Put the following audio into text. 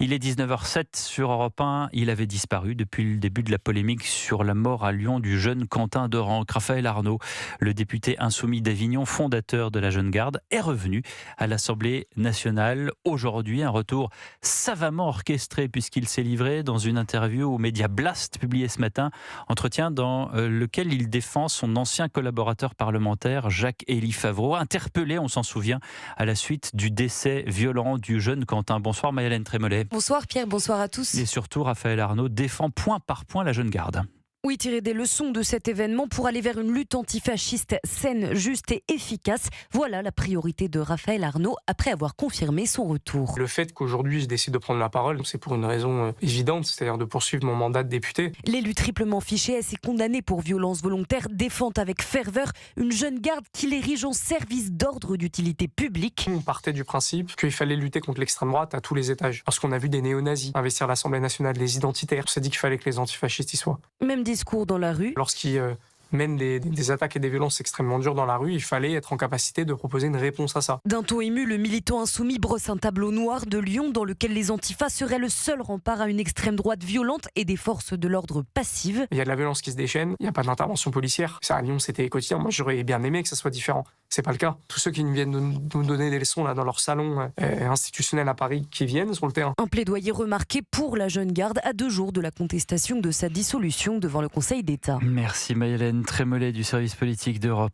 Il est 19h07 sur Europe 1. Il avait disparu depuis le début de la polémique sur la mort à Lyon du jeune Quentin Dorenc. Raphaël Arnaud, le député insoumis d'Avignon, fondateur de la Jeune Garde, est revenu à l'Assemblée nationale. Aujourd'hui, un retour savamment orchestré puisqu'il s'est livré dans une interview aux médias Blast publiée ce matin. Entretien dans lequel il défend son ancien collaborateur parlementaire Jacques-Élie Favreau, interpellé, on s'en souvient, à la suite du décès violent du jeune Quentin. Bonsoir Maëlène Trémollet. Bonsoir Pierre, bonsoir à tous. Et surtout, Raphaël Arnaud défend point par point la Jeune Garde. Oui, tirer des leçons de cet événement pour aller vers une lutte antifasciste saine, juste et efficace. Voilà la priorité de Raphaël Arnaud après avoir confirmé son retour. Le fait qu'aujourd'hui je décide de prendre la parole, c'est pour une raison évidente, c'est-à-dire de poursuivre mon mandat de député. L'élu triplement fiché est condamné pour violence volontaire défend avec ferveur une jeune garde qui l'érige en service d'ordre d'utilité publique. On partait du principe qu'il fallait lutter contre l'extrême droite à tous les étages. Parce qu'on a vu des néo-nazis investir l'Assemblée nationale, des identitaires. On s'est dit qu'il fallait que les antifascistes y soient. Même discours dans la rue. Lorsqu'ils mènent des attaques et des violences extrêmement dures dans la rue, il fallait être en capacité de proposer une réponse à ça. D'un ton ému, le militant insoumis brosse un tableau noir de Lyon dans lequel les antifas seraient le seul rempart à une extrême droite violente et des forces de l'ordre passives. Il y a de la violence qui se déchaîne, il n'y a pas d'intervention policière. Ça, à Lyon, c'était quotidien. Moi, j'aurais bien aimé que ça soit différent. C'est pas le cas. Tous ceux qui viennent nous donner des leçons là, dans leur salon institutionnel à Paris, qui viennent sur le terrain. Un plaidoyer remarqué pour la Jeune Garde à 2 jours de la contestation de sa dissolution devant le Conseil d'État. Merci Maëlène Trémollet du service politique d'Europe 1.